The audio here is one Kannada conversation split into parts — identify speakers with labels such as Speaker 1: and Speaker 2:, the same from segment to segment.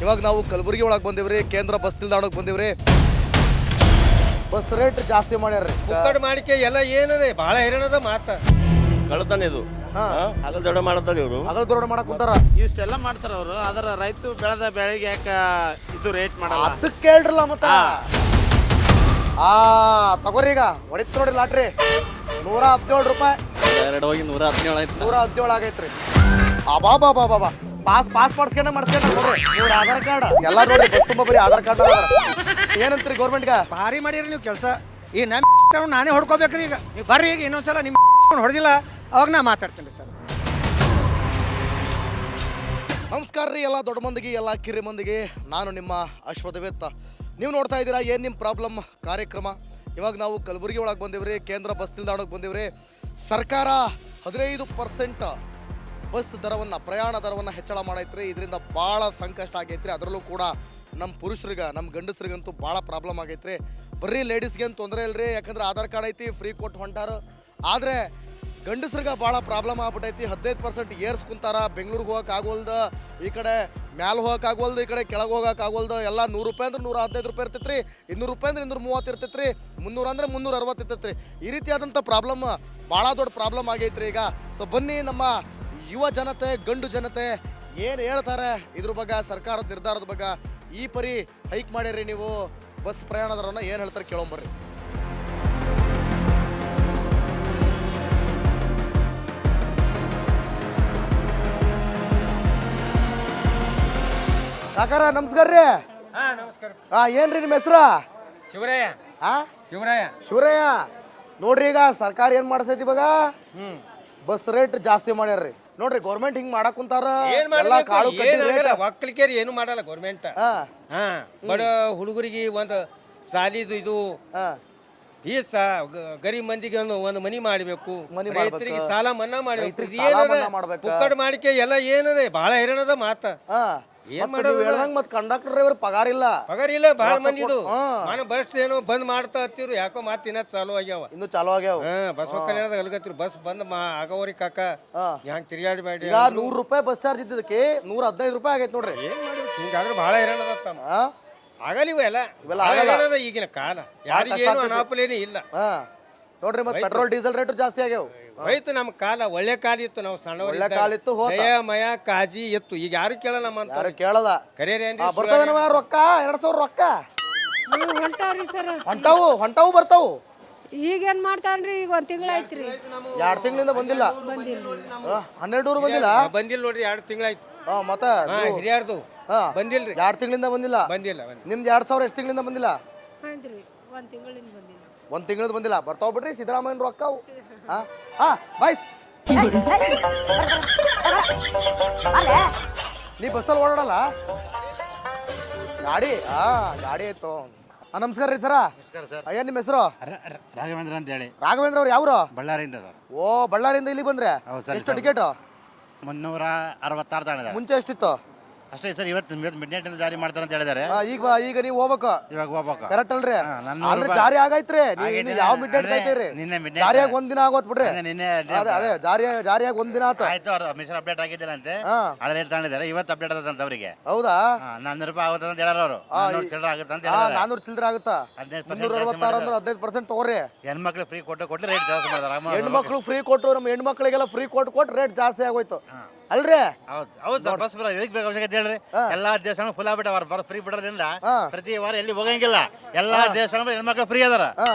Speaker 1: ಇವಾಗ ನಾವು ಕಲಬುರಗಿ ಒಳಗೆ ಬಂದಿವ್ರಿ, ಕೇಂದ್ರ ಬಸ್ ನಿಲ್ದಾಣಕ್ಕೆ ಬಂದಿವ್ರಿ. ಬಸ್ ರೇಟ್ ಜಾಸ್ತಿ ಮಾಡ್ಯಾರ್ರಿ.
Speaker 2: ಮುಕ್ಕಡ್ ಮಾಡಿಕೆ ಎಲ್ಲ ಏನದೆ ಭಾಳ ಹೈರಾಣದ ಮಾತ
Speaker 3: ಕಳ್ತಾನೆ ಇದು ಹಗಲ್ ದೊಡ್ಡ ಮಾಡ್ತಾನೆ ಇವರು
Speaker 1: ಹಗಲ್ ದೊಡ್ಡ ಮಾಡಕ್ ಕುಂತಾರ.
Speaker 4: ಇಷ್ಟೆಲ್ಲ ಮಾಡ್ತಾರ ಅವರು. ಅದರ ರೈತ ಬೆಳೆದ ಬೆಳೆಗೆ ಯಾಕ ಇದು ರೇಟ್ ಮಾಡಲ್ಲ?
Speaker 1: ಅದಕ್ಕೆ ಕೇಳ್ರಲ್ಲ ಮತ್ತ. ತಗೋರಿ, ಈಗ ಹೊಡಿತ್ ನೋಡ್ರಿ ಲಾಟ್ರಿ. 117 ರೂಪಾಯಿ.
Speaker 3: 2 ಹೋಗಿ 117 ಆಯ್ತು.
Speaker 1: 117 ಆಗೈತ್ರಿ. ಅಬಾಬಾಬಾಬಾ, ಪಾಸ್ ಮಾಡಿಸ್ಕೊಂಡ ನೋಡ್ರಿ. ಇವ್ರ ಆಧಾರ್ ಕಾರ್ಡ್ ಎಲ್ಲ ನೋಡ್ರಿ, ಬಸ್ ತುಂಬ ಬರೀ ಆಧಾರ್ ಕಾರ್ಡ್. ಏನಂತ್ರಿ ಗೌರ್ಮೆಂಟ್ಗ?
Speaker 5: ಭಾರಿ ಮಾಡಿರಿ ನೀವು ಕೆಲಸ. ಈ ನಮ್ಮ ನಾನೇ ಹೊಡ್ಕೋಬೇಕ್ರಿ. ಈಗ ನೀವು ಬರ್ರಿ, ಈಗ ಇನ್ನೊಂದ್ಸಲ ನಿಮ್ಮ ಹೊಡೆದಿಲ್ಲ ಅವಾಗ ನಾ ಮಾತಾಡ್ತೀನಿ ಸರ್.
Speaker 1: ನಮಸ್ಕಾರ ರೀ ಎಲ್ಲ ದೊಡ್ಡ ಮಂದಿಗೆ, ಎಲ್ಲ ಕಿರಿ ಮಂದಿಗೆ. ನಾನು ನಿಮ್ಮ ಅಶ್ವಥವೇತ್ತ. ನೀವು ನೋಡ್ತಾ ಇದ್ದೀರಾ ಏನು ನಿಮ್ಮ ಪ್ರಾಬ್ಲಮ್ ಕಾರ್ಯಕ್ರಮ. ಇವಾಗ ನಾವು ಕಲಬುರಗಿ ಒಳಗೆ ಬಂದಿವ್ರಿ, ಕೇಂದ್ರ ಬಸ್ ನಿಲ್ದಾಣಕ್ಕೆ ಬಂದಿವ್ರಿ. ಸರ್ಕಾರ 15% ಬಸ್ ದರವನ್ನು, ಪ್ರಯಾಣ ದರವನ್ನು ಹೆಚ್ಚಳ ಮಾಡೈತ್ರಿ. ಇದರಿಂದ ಭಾಳ ಸಂಕಷ್ಟ ಆಗೈತ್ರಿ. ಅದರಲ್ಲೂ ಕೂಡ ನಮ್ಮ ಪುರುಷರಿಗೆ, ನಮ್ಮ ಗಂಡಸ್ರಿಗಂತೂ ಭಾಳ ಪ್ರಾಬ್ಲಮ್ ಆಗೈತ್ರಿ. ಬರೀ ಲೇಡೀಸ್ಗೇನು ತೊಂದರೆ ಇಲ್ಲರಿ, ಯಾಕಂದ್ರೆ ಆಧಾರ್ ಕಾರ್ಡ್ ಐತಿ, ಫ್ರೀ ಕೊಟ್ಟು ಹೊಂಟಾರ. ಆದರೆ ಗಂಡಸ್ರಿಗೆ ಭಾಳ ಪ್ರಾಬ್ಲಮ್ ಆಗ್ಬಿಟ್ಟೈತಿ. 15% ಏರ್ಸ್ ಕುಂತಾರ. ಬೆಂಗಳೂರಿಗೆ ಹೋಗಕ್ಕೆ ಆಗೋಲ್ದ, ಈ ಕಡೆ ಮ್ಯಾಲೆ ಹೋಗಕ್ಕೆ ಆಗೋಲ್ದು, ಈ ಕಡೆ ಕೆಳಗೆ ಹೋಗಕ್ಕೆ ಆಗೋಲ್ದು. ಎಲ್ಲ 100 ರೂಪಾಯಿ ಅಂದ್ರೆ 115 ರೂಪಾಯಿ ಇರ್ತೈತೆ ರೀ, 200 ರೂಪಾಯಿ ಅಂದ್ರೆ 230 ಇರ್ತೈತೆ ರೀ, 300 ಅಂದ್ರೆ 360 ಇರ್ತೈತೆ ರೀ. ಈ ರೀತಿಯಾದಂಥ ಪ್ರಾಬ್ಲಮ್, ಭಾಳ ದೊಡ್ಡ ಪ್ರಾಬ್ಲಮ್ ಆಗೈತ್ರಿ ಈಗ. ಸೊ ಬನ್ನಿ, ನಮ್ಮ ಯುವ ಜನತೆ, ಗಂಡು ಜನತೆ ಏನು ಹೇಳ್ತಾರೆ ಇದ್ರ ಬಗ್ಗೆ, ಸರ್ಕಾರದ ನಿರ್ಧಾರದ ಬಗ್ಗೆ. ಈ ಪರಿ ಹೈಕ್ ಮಾಡಿರಿ ನೀವು ಬಸ್ ಪ್ರಯಾಣ ದರವನ್ನು, ಏನು ಹೇಳ್ತಾರೆ ಕೇಳೋಂಬರ್ರಿ. ಕಾಕಾರ ನಮಸ್ಕಾರ ರೀ.
Speaker 2: ನಮಸ್ಕಾರ.
Speaker 1: ಏನ್ರಿ ನಿಮ್ಮ ಹೆಸರು?
Speaker 2: ಶಿವರಾಯ. ಶಿವರಾಯ.
Speaker 1: ಶಿವರಾಯ. ನೋಡ್ರಿ, ಈಗ ಸರ್ಕಾರ ಏನ್ ಮಾಡ್ಸೈತಿ ಇವಾಗ, ಬಸ್ ರೇಟ್ ಜಾಸ್ತಿ ಮಾಡ್ಯಾರ್ರಿ. ನೋಡ್ರಿ, ಗೌರ್ಮೆಂಟ್ ಹಿಂಗ್ ಮಾಡಕ್ ಕುಂತಾರ.
Speaker 2: ಒಕ್ಕಲಿಕೇರಿ ಏನು ಮಾಡಲ್ಲ ಗೌರ್ಮೆಂಟ್. ಬಡ ಹುಡುಗರಿಗೆ ಒಂದು ಸಾಲಿದು ಇದು ಫೀಸ, ಗರೀಬ್ ಮಂದಿಗೆ ಒಂದು ಮನಿ ಮಾಡಬೇಕು, ರೈತರಿಗೆ ಸಾಲ ಮನ್ನಾ ಮಾಡಬೇಕು. ಮುಕ್ಕಡ್ ಮಾಡಿಕೆ ಎಲ್ಲ ಏನದೆ ಭಾಳ ಹೈರಾಣದ ಮಾತ.
Speaker 1: ಮತ್ ಕಂಡಕ್ಟರ್ ಡ್ರೈವರ್ ಪಗಾರ ಇಲ್ಲ.
Speaker 2: ಭಾಳ ಮಂದಿದು ಬಸ್ ಏನೋ ಬಂದ್ ಮಾಡ್ತಾ ಹತ್ತಿರು. ಯಾಕೋ ಮಾತ್ ಇನ್ನ ಚಾಲು ಆಗ್ಯಾವ,
Speaker 1: ಇನ್ನು ಚಾಲು ಆಗ್ಯಾವ.
Speaker 2: ಬಸ್ ಕಲ್ಯಾಣದ ಅಲ್ಗತ್ತಿರು. ಬಸ್ ಬಂದ್ ಆಗವ್ರಿ ಕಾಕ, ಹ್ಯಾಂಗ ತಿರ್ಗಾಡಿ ಬೇಡ.
Speaker 1: 100 ರೂಪಾಯಿ ಬಸ್ ಚಾರ್ಜ್ ಇದ್ದಕ್ಕೆ 115 ರೂಪಾಯಿ ಆಗೈತೆ ನೋಡ್ರಿ.
Speaker 2: ಏನ್ ಮಾಡಿದ್ರು ಹಿಂಗಾದ್ರೆ ಭಾಳ ಹೈರಾಣದ ಆಗಲ್ಲ. ಇವೆಲ್ಲ ಆಗಲ್ಲ ಈಗಿನ ಕಾಲ. ಯಾರಿಗೇನು ಅನಾಪಲೇನೇ ಇಲ್ಲ
Speaker 1: ನೋಡ್ರಿ. ಮತ್ತೆ ಪೆಟ್ರೋಲ್ ಡೀಸೆಲ್ ರೇಟ್ ಜಾಸ್ತಿ ಆಗ್ಯಾವ.
Speaker 2: ಹೋಯ್ತು ನಮ್ಮ ಕಾಲ, ಒಳ್ಳೆ ಕಾಲ ಇತ್ತು. ನಾವು
Speaker 1: ಒಳ್ಳೆ ಕಾಲ ಇತ್ತು,
Speaker 2: ದಯ ಮಯ ಕಾಜಿ ಇತ್ತು. ಈಗ ಯಾರು ಕೇಳಲ್ಲ, ನಮ್ಮ
Speaker 1: ಯಾರು ಕೇಳಲ್ಲ.
Speaker 2: ಬರ್ತಾವ
Speaker 1: ರೊಕ್ಕ 2000 ರೊಕ್ಕ
Speaker 6: ಹೊಂಟಾವ್ರಿ ಸರ್.
Speaker 1: ಹೊಂಟಾವು ಬರ್ತಾವು.
Speaker 6: ಈಗ ಏನ್ ಮಾಡ್ತಾನ್ರಿ? ಈಗ 1 ತಿಂಗಳ ಐತ್ರಿ.
Speaker 1: 2 ತಿಂಗಳಿಂದ ಬಂದಿಲ್ಲ. 12 ಬಂದಿಲ್ಲ
Speaker 2: ನೋಡ್ರಿ. 2 ತಿಂಗಳಾಯ್ತು.
Speaker 1: ಮತ್ತ
Speaker 2: ಹಿರಿಯಾರ್ದು ಬಂದಿಲ್ರಿ.
Speaker 1: 2 ತಿಂಗಳಿಂದ ಬಂದಿಲ್ಲ. ನಿಮ್ದು 2000 ಎಷ್ಟು ತಿಂಗಳಿಂದ ಬಂದಿಲ್ಲ?
Speaker 6: 1 ತಿಂಗಳಿಂದ ಬಂದಿಲ್ಲ.
Speaker 1: 1 ತಿಂಗಳದ ಬಂದಿಲ್ಲ. ಬರ್ತಾವ್ ಬಿಡ್ರಿ ಸಿದ್ದರಾಮಯ್ಯನ ರೊಕ್ಕ. ನೀ ಬಸ್ಸಲ್ಲಿ ಓಡಾಡಲ್ಲ? ಗಾಡಿ ಆಯ್ತು. ನಮಸ್ಕಾರ ರೀ ಸರ. ಏನ್ ನಿಮ್ಮ ಹೆಸರು?
Speaker 5: ರಾಘವೇಂದ್ರ ಅಂತ ಹೇಳಿ.
Speaker 1: ರಾಘವೇಂದ್ರ ಅವ್ರು ಯಾವ್ರು?
Speaker 5: ಬಳ್ಳಾರಿಯಿಂದ.
Speaker 1: ಓ, ಬಳ್ಳಾರಿಯಿಂದ ಇಲ್ಲಿ ಬಂದ್ರೆ ಎಷ್ಟು ಟಿಕೆಟ್?
Speaker 5: 366 ತಗೊಂಡಿದ್ದಾರೆ.
Speaker 1: ಮುಂಚೆ ಎಷ್ಟಿತ್ತು?
Speaker 5: ಅಷ್ಟೇ ಸರ್. ಇವತ್ತು ಮಿಡ್ನೈಟ್ ಜಾರಿ ಮಾಡ್ತಾರೆ ಅಂತ ಹೇಳಿದಾರೆ.
Speaker 1: ಈಗ ನೀವು ಹೋಗ್ಬೇಕು.
Speaker 5: ಇವಾಗ ಹೋಗ್ಬೇಕು.
Speaker 1: ಕರೆಕ್ಟ್ ಅಲ್ರಿ? ಜಾರಿ ಆಗೈತ್ರಿ. ಯಾವ ಮಿಡ್ನೈಟ್ ಕಾಯ್ತೀರಿ? ಜಾರಿಯಾಗಿ 1 ದಿನ ಆಗೋತ್ ಬಿಡ್ರಿ. ಅದೇ ಜಾರಿಯಾಗಿ 1 ದಿನ ಆಯ್ತು.
Speaker 5: ಆಯ್ತು. ಅವ್ರು ಮಿಷನ್ ಅಪ್ಡೇಟ್ ಆಗಿದ್ದಾರೆ ಅಂತೆ, ಅದ್ರ ರೇಟ್ ತಗೊಂಡಿದ್ದಾರೆ. ಇವತ್ತು ಅಪ್ಡೇಟ್ ಆದಂತ ಅವರಿಗೆ.
Speaker 1: ಹೌದಾ?
Speaker 5: 400 ರೂಪಾಯಿ ಆಗುತ್ತೆ ಅಂತ ಹೇಳಾರ ಅವರು. 400 ಚಿಲ್ಲರೆ ಆಗುತ್ತೆ ಅಂತ ಹೇಳಿದ್ದಾರೆ.
Speaker 1: 400 ಚಿಲ್ಲರೆ ಆಗುತ್ತಾ? 366 ಅಂದ್ರೆ 15% ತಗೋರಿ.
Speaker 5: ಹೆಣ್ಮಕ್ಳು ಫ್ರೀ ಕೊಟ್ಟು ರೇಟ್ ಜಾಸ್ತಿ ಮಾಡ್ತಾರೆ.
Speaker 1: ಹೆಣ್ಮಕ್ಳು ಫ್ರೀ ಕೊಟ್ಟು, ನಮ್ಮ ಹೆಣ್ಮಕ್ಳಿಗೆಲ್ಲ ಫ್ರೀ ಕೊಟ್ಟು ರೇಟ್ ಜಾಸ್ತಿ ಆಗೋಯ್ತು ಅಲ್ರಿ?
Speaker 5: ಹೌದು ಸರ್. ಬಸ್ ಇದಕ್ಕೆ ಬೇಕು ಅವಶ್ಯಕತೆ ಹೇಳ್ರಿ. ಎಲ್ಲಾ ದೇವಸ್ಥಾನ ಫುಲ್ ಆಗ್ಬಿಟ್ಟವ. ಫ್ರೀ ಬಿಡೋದ್ರಿಂದ ಪ್ರತಿ ವಾರ ಎಲ್ಲಿ ಹೋಗಂಗಿಲ್ಲ. ಎಲ್ಲಾ ದೇವಸ್ಥಾನ ಹೆಣ್ಮಕ್ಳು ಫ್ರೀ ಅದಾರ.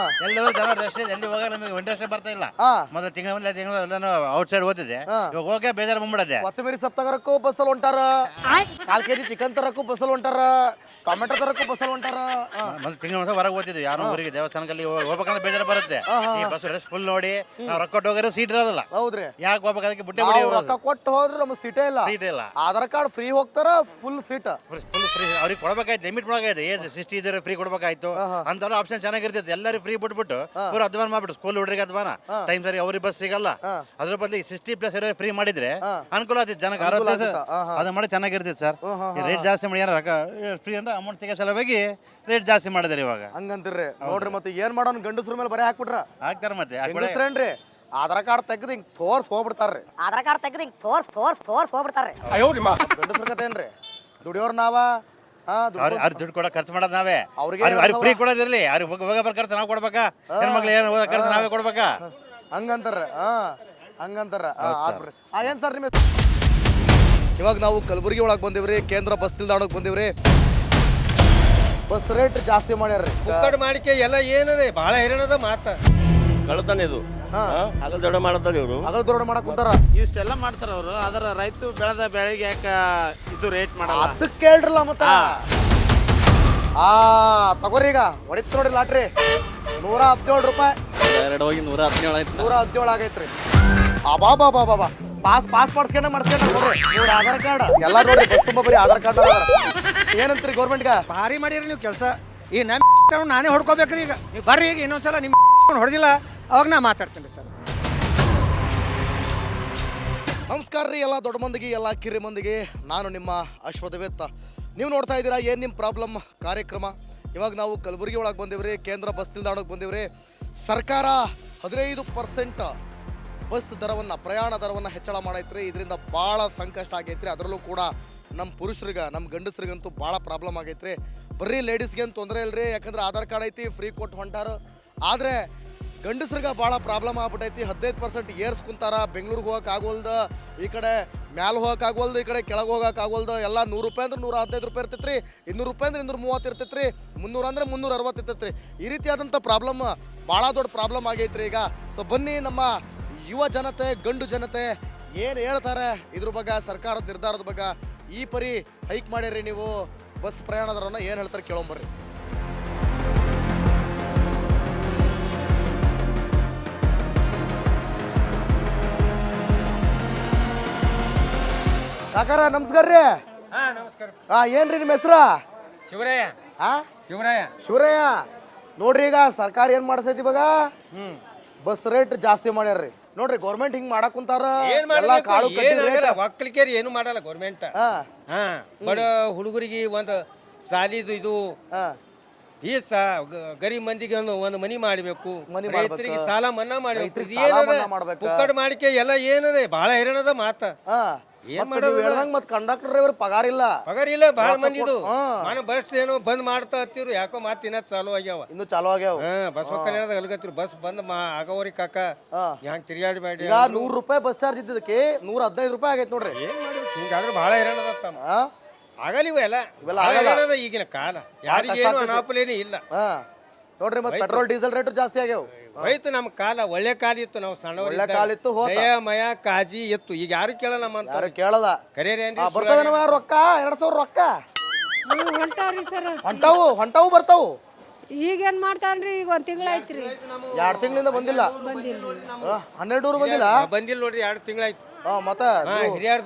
Speaker 5: ಎಲ್ಲರೂ ಜನ ಎಲ್ಲಿ ಹೋಗ ನಮಗೆ ಇಂಟ್ರೆಸ್ಟ್ ಬರ್ತಾ ಇಲ್ಲ. ಮೊದಲು ತಿಂಗಳು ಔಟ್ ಸೈಡ್ ಓದಿದೆ. ಇವಾಗ ಹೋಗೇ ಬೇಜಾರು ಬಂದ್ಬಿಡದೆ.
Speaker 1: ಕೊತ್ತಂಬರಿ ಸೊಪ್ಪು ತಗರಕ್ಕೂ ಬಸ್ಸಲ್ಲಿ ಹೊಂಟಾರ. 4 kg ಚಿಕನ್ ತರಕ್ಕೂ ಬಸ್ಸಲ್ಲಿ ಹೊಂಟಾರ. ಟೊಮೆಟೊ ತರಕ್ಕೂ ಬಸ್ಸಲ್ಲಿ ಹೊಂಟಾರ.
Speaker 5: ಮೊದಲು ತಿಂಗಳ ಹೊರಗೆ ಓದ್ತಿದ್ವಿ. ಯಾರೋ ಊರಿಗೆ ದೇವಸ್ಥಾನದಲ್ಲಿ ಹೋಗ್ಬೇಕಂದ್ರೆ ಬೇಜಾರು ಬರುತ್ತೆ. ಈ ಬಸ್ ರೆಸ್ಟ್ ಫುಲ್ ನೋಡಿ ನಾವು ರೊಕ್ಕ ಹೋಗೋರು ಸೀಟ್ ಇರೋದಿಲ್ಲ.
Speaker 1: ಹೌದ್ರಿ?
Speaker 5: ಯಾಕೆ ಹೋಗ್ಬೇಕು? ಅದಕ್ಕೆ ಬುಟ್ಟೆ ಬಿಡಿ.
Speaker 1: ರೊಕ್ಕ ಕೊಟ್ಟು ಹೋದ್ರೆ ನಮ್ಗೆ ಸೀಟೇ ಇಲ್ಲ. ಆಧಾರ್ ಕಾರ್ಡ್ ಫ್ರೀ ಹೋಗ್ತಾರ, ಫುಲ್ ಸೀಟ್
Speaker 5: ಫುಲ್ ಫ್ರೀ. ಅವ್ರಿಗೆ ಕೊಡ್ಬೇಕಾಯ್ತು, ಲಿಮಿಟ್ ಮಾಡಬೇಕಾಯ್ತು. ಏಜ್ 60 ಇದ್ರೆ ಫ್ರೀ ಕೊಡ್ಬೇಕಾಯ್ತು. ಅಂತ ಆಪ್ಷನ್ ಚೆನ್ನಾಗಿರ್ತೈತೆ. ಎಲ್ಲರೂ ಫ್ರೀ ಬಿಟ್ಬಿಟ್ಟು ಪೂರ ಅಧ್ವಾನ ಮಾಡ್ಬಿಟ್ಟು ಸ್ಕೂಲ್ ಹುಡುಗರಿಗೆ ಅಧ್ವಾನ ಟೈಮ್ ಸರಿ ಅವ್ರಿಗೆ ಬಸ್ ಸಿಗಲ್ಲ. ಅದ್ರ ಬದಲಿಗೆ 60+ ಇರೋ ಫ್ರೀ ಮಾಡಿದ್ರೆ ಅನುಕೂಲ ಆಗ್ತೈತೆ ಜನಕ್ಕೆ. ಆರೋಗ್ಯ ಅದು ಮಾಡಿ ಚೆನ್ನಾಗಿರ್ತೈತೆ ಸರ್. ರೇಟ್ ಜಾಸ್ತಿ ಮಾಡಿ ಏನಾರ ಫ್ರೀ ಅಂದ್ರೆ ಅಮೌಂಟ್ ತೆಗೆ ಸಲುವಾಗಿ ರೇಟ್ ಜಾಸ್ತಿ ಮಾಡಿದಾರೆ ಇವಾಗ.
Speaker 1: ಹಂಗಂತೀರಿ? ನೋಡ್ರಿ, ಮತ್ತೆ ಏನ್ ಮಾಡೋಣ? ಗಂಡಸ್ರ ಮೇಲೆ ಬರೀ ಹಾಕ್ಬಿಟ್ರ
Speaker 5: ಹಾಕ್ತಾರ. ಮತ್ತೆ
Speaker 1: ಗಂಡಸ್ರೇನ್ರಿ ಆಧಾರ್ ಕಾರ್ಡ್ ತೆಗೆದು ಹಿಂಗ್ ತೋರ್ಸ್ ಹೋಗ್ಬಿಡ್ತಾರ್ರಿ.
Speaker 7: ಆಧಾರ್ ಕಾರ್ಡ್ ತೆಗೆದು ಹಿಂಗ್ ತೋರ್ಸ್ ಹೋಗ್ಬಿಡ್ತಾರ್ರಿ.
Speaker 1: ಗಂಡಸ್ರ ಕತೆ ಏನ್ರಿ? ದುಡಿಯೋರ್ ನಾವ
Speaker 5: ಅವ್ರಿಗೆ ದುಡ್ಡು ಕೊಡೋ ಖರ್ಚು ಮಾಡೋದು ನಾವೇ.
Speaker 1: ಅವ್ರಿಗೆ
Speaker 5: ಅವ್ರಿಗೆ ಫ್ರೀ ಕೊಡೋದಿರ್ಲಿ, ಅವ್ರಿಗೆ ಹೋಗೋ ಬರೋ ಖರ್ಚು ನಾವು ಕೊಡ್ಬೇಕಾ? ಹೆಣ್ಮಕ್ಳು ಏನು ಹೋಗೋ ಖರ್ಚು ನಾವೇ ಕೊಡ್ಬೇಕಾ?
Speaker 1: ಹಂಗಂತಾರ ಹಂಗಂತಾರ ಏನ್ ಸರ್ ನಿಮ್ಮ ಇವಾಗ ನಾವು ಕಲಬುರಗಿ ಒಳಗೆ ಬಂದಿವ್ರಿ, ಕೇಂದ್ರ ಬಸ್ ನಿಲ್ದಾಣಕ್ಕೆ ಬಂದಿವ್ರಿ. ಬಸ್ ರೇಟ್ ಜಾಸ್ತಿ ಮಾಡ್ಯಾರ್ರಿ.
Speaker 2: ಮುಕ್ಕಡ್ ಮಾಡಿಕೆ ಎಲ್ಲ ಏನದೆ ಭಾಳ ಹೈರಾಣದ ಮಾತ.
Speaker 3: ಕಳ್ತಾನೆ ಇದು ಹಗಲ್ ದೊಡ್ಡ ಮಾಡತ್ತದ ಇವರು.
Speaker 1: ಹಗಲ್ ದೊಡ್ಡ ಮಾಡಕ್ ಕುಂತಾರ.
Speaker 4: ಇಷ್ಟೆಲ್ಲ ಮಾಡ್ತಾರ ಅವರು, ಅದರ ರೈತ ಬೆಳೆದ ಬೆಳೆಗೆ ಯಾಕ ಇದು ರೇಟ್ ಮಾಡಲ್ಲ?
Speaker 1: ಅದಕ್ಕೆ ಕೇಳ್ರಲ್ಲ ಮತ್ತ. ತಗೋರಿ ಈಗ ಹೊಡಿತ್ ನೋಡಿ ಲಾಟ್ರಿ 117 ರೂಪಾಯಿ.
Speaker 3: 2 ಹೋಗಿ 117 ಆಯ್ತು.
Speaker 1: 117 ಆಗೈತ್ರಿ. ಬಾಬಾ ಪಾಸ್ ಮಾಡಿಸ್ಕೊಂಡ ನೋಡ್ರಿ ಇವ್ರ ಆಧಾರ್ ಕಾರ್ಡ್ ಎಲ್ಲ ನೋಡ್ರಿ. ಬಸ್ ತುಂಬ ಬರೀ ಆಧಾರ್ ಕಾರ್ಡ್ ಏನಂತೀರಿ ಗೌರ್ಮೆಂಟ್ಗೆ?
Speaker 7: ಭಾರಿ ಮಾಡಿರಿ ನೀವು ಕೆಲಸ. ಈ ನಮ್ಮ ನಾನೇ ಹೊಡ್ಕೋಬೇಕ್ರಿ. ಈಗ ನೀವು ಬರ್ರಿ, ಈಗ ಇನ್ನೊಂದ್ಸಲ ನಿಮ್ಮ ಹೊಡೆದಿಲ್ಲ ಅವಾಗ ನಾ ಮಾತಾಡ್ತೀನಿ ಸರ್.
Speaker 1: ನಮಸ್ಕಾರ ರೀ ಎಲ್ಲ ದೊಡ್ಡ ಮಂದಿಗೆ, ಎಲ್ಲ ಕಿರಿ ಮಂದಿಗೆ. ನಾನು ನಿಮ್ಮ ಅಶ್ವಥವೇತ್ತ. ನೀವು ನೋಡ್ತಾ ಇದ್ದೀರಾ ಏನು ನಿಮ್ಮ ಪ್ರಾಬ್ಲಮ್ ಕಾರ್ಯಕ್ರಮ. ಇವಾಗ ನಾವು ಕಲಬುರಗಿ ಒಳಗೆ ಬಂದಿವ್ರಿ, ಕೇಂದ್ರ ಬಸ್ ನಿಲ್ದಾಣಕ್ಕೆ ಬಂದಿವ್ರಿ. ಸರ್ಕಾರ 15% ಬಸ್ ದರವನ್ನು, ಪ್ರಯಾಣ ದರವನ್ನು ಹೆಚ್ಚಳ ಮಾಡೈತ್ರಿ. ಇದರಿಂದ ಭಾಳ ಸಂಕಷ್ಟ ಆಗೈತ್ರಿ. ಅದರಲ್ಲೂ ಕೂಡ ನಮ್ಮ ಪುರುಷರಿಗೆ, ನಮ್ಮ ಗಂಡಸ್ರಿಗಂತೂ ಭಾಳ ಪ್ರಾಬ್ಲಮ್ ಆಗೈತ್ರಿ. ಬರೀ ಲೇಡೀಸ್ಗೇನು ತೊಂದರೆ ಇಲ್ಲರಿ, ಯಾಕಂದ್ರೆ ಆಧಾರ್ ಕಾರ್ಡ್ ಐತಿ, ಫ್ರೀ ಕೊಟ್ಟು ಹೊಂಟಾರ. ಆದರೆ ಗಂಡಸ್ರಿಗೆ ಭಾಳ ಪ್ರಾಬ್ಲಮ್ ಆಗ್ಬಿಟ್ಟೈತಿ. 15% ಏರ್ಸ್ಕೊಂತಾರ. ಬೆಂಗ್ಳೂರಿಗೆ ಹೋಗಕ್ಕೆ ಆಗೋಲ್ದ, ಈ ಕಡೆ ಮ್ಯಾಲೆ ಹೋಗಕ್ಕೆ ಆಗೋಲ್ದು, ಈ ಕಡೆ ಕೆಳಗೆ ಹೋಗಕ್ಕೆ ಆಗೋಲ್ದು. ಎಲ್ಲ 100 ರೂಪಾಯಿ ಅಂದ್ರೆ 115 ರೂಪಾಯಿ ಇರ್ತೈತ್ರಿ, 200 ರೂಪಾಯಿ ಅಂದ್ರೆ 230 ಇರ್ತೈತ್ರಿ, 300 ಅಂದ್ರೆ 360 ಇರ್ತೈತ್ರಿ. ಈ ರೀತಿಯಾದಂಥ ಪ್ರಾಬ್ಲಮ್, ಭಾಳ ದೊಡ್ಡ ಪ್ರಾಬ್ಲಮ್ ಆಗೈತ್ರಿ ಈಗ. ಸೊ ಬನ್ನಿ, ನಮ್ಮ ಯುವ ಜನತೆ, ಗಂಡು ಜನತೆ ಏನು ಹೇಳ್ತಾರೆ ಇದ್ರ ಬಗ್ಗೆ, ಸರ್ಕಾರದ ನಿರ್ಧಾರದ ಬಗ್ಗೆ. ಈ ಪರಿ ಹೈಕ್ ಮಾಡಿರಿ ನೀವು ಬಸ್ ಪ್ರಯಾಣ ದರವನ್ನು, ಏನು ಹೇಳ್ತಾರೆ ಕೇಳೋಂಬರ್ರಿ. ಕಾಕಾರ ನಮಸ್ಕಾರ ರೀ.
Speaker 2: ನಮಸ್ಕಾರ.
Speaker 1: ಏನ್ರಿ ನಿಮ್ಮ ಹೆಸರು?
Speaker 2: ಶಿವರಾಯ. ಶಿವರಾಯ.
Speaker 1: ಶಿವರಾಯ. ನೋಡ್ರಿ ಈಗ ಸರ್ಕಾರ ಏನ್ ಮಾಡ್ಸೈತಿ ಇವಾಗ, ಬಸ್ ರೇಟ್ ಜಾಸ್ತಿ ಮಾಡ್ಯಾರ್ರಿ. ನೋಡ್ರಿ ಗೌರ್ಮೆಂಟ್ ಹಿಂಗ್ ಮಾಡಕ್ ಕುಂತಾರ. ಎಲ್ಲ ಕಾಳು
Speaker 2: ಒಕ್ಕಲಿಗೇರಿ ಏನು ಮಾಡಲ್ಲ ಗೌರ್ಮೆಂಟ್. ಬಡ ಹುಡುಗರಿಗೆ ಒಂದು ಸಾಲಿದು ಇದು ಫೀಸ, ಗರೀಬ್ ಮಂದಿಗೆ ಒಂದು ಮನಿ ಮಾಡಬೇಕು, ರೈತರಿಗೆ ಸಾಲ ಮನ್ನಾ ಮಾಡಬೇಕು. ಮುಕ್ಕಡ್ ಮಾಡಿಕೆ ಎಲ್ಲ ಏನದೆ ಭಾಳ ಹೈರಾಣದ ಮಾತ. ಏನ್ ಮಾಡೋದು?
Speaker 1: ಮತ್ ಕಂಡಕ್ಟರ್ ಡ್ರೈವರ್ ಪಗಾರ ಇಲ್ಲ.
Speaker 2: ಭಾಳ ಮಂದಿದು ನಾನು ಬಸ್ ಏನೋ ಬಂದ್ ಮಾಡ್ತಾ ಹತ್ತಿರು, ಯಾಕೋ ಮಾತು ಇನ್ನ ಚಾಲು ಆಗ್ಯಾವ.
Speaker 1: ಇನ್ನು ಚಾಲು ಆಗ್ಯಾವ.
Speaker 2: ಬಸ್ ಕಲ್ಯಾಣದಾಗ ಅಲ್ಗತ್ತಿರು, ಬಸ್ ಬಂದ್ ಆಗವ್ರಿ ಕಾಕ. ಹ್ಯಾಂಗ ತಿರ್ಗಾಡಿ ಮಾಡಿ
Speaker 1: ಈಗ 100 ರೂಪಾಯಿ ಬಸ್ ಚಾರ್ಜ್ ಇದ್ದದಕ್ಕೆ 115 ರೂಪಾಯಿ ಆಗೈತೆ ನೋಡ್ರಿ.
Speaker 2: ಏನ್ ಮಾಡಿದ್ರು ಹಿಂಗಾದ್ರೆ ಭಾಳ ಹೈರಾಣದತ್ತಮ್ಮ. ಆಗಲ್ಲ ಇವೆಲ್ಲ ಈಗಿನ ಕಾಲ. ಯಾರಿಗೇನು ಅನಾಪಲೇನೇ ಇಲ್ಲ
Speaker 1: ನೋಡ್ರಿ. ಮತ್ತೆ ಪೆಟ್ರೋಲ್ ಡೀಸೆಲ್ ರೇಟ್ ಜಾಸ್ತಿ ಆಗ್ಯಾವ.
Speaker 2: ಹೋಯ್ತು ನಮ್ಮ ಕಾಲ, ಒಳ್ಳೆ ಕಾಲ ಇತ್ತು. ನಾವು
Speaker 1: ಒಳ್ಳೆ ಕಾಲ ಇತ್ತು,
Speaker 2: ದಯ ಮಯ ಕಾಜಿ ಇತ್ತು. ಈಗ ಯಾರು ಕೇಳಲ್ಲ,
Speaker 1: ಯಾರು ಕೇಳಲ್ಲ. ಬರ್ತಾವೇನವ ರೊಕ್ಕ 2000 ರೊಕ್ಕ
Speaker 6: ಹೊಂಟಾವ್ರಿ ಸರ್.
Speaker 1: ಹೊಂಟಾವು ಬರ್ತಾವು.
Speaker 6: ಈಗೇನ್ ಮಾಡ್ತಾನ್ರಿ? ಈಗ 1 ತಿಂಗಳ ಐತ್ರಿ.
Speaker 1: 2 ತಿಂಗಳಿಂದ ಬಂದಿಲ್ಲ. 12 ಬಂದಿಲ್ಲ.
Speaker 2: ಬಂದಿಲ್ಲ ನೋಡ್ರಿ, 2 ತಿಂಗಳಾಯ್ತು.
Speaker 1: ಮತ್ತೆ
Speaker 2: ಹಿರಿಯರ್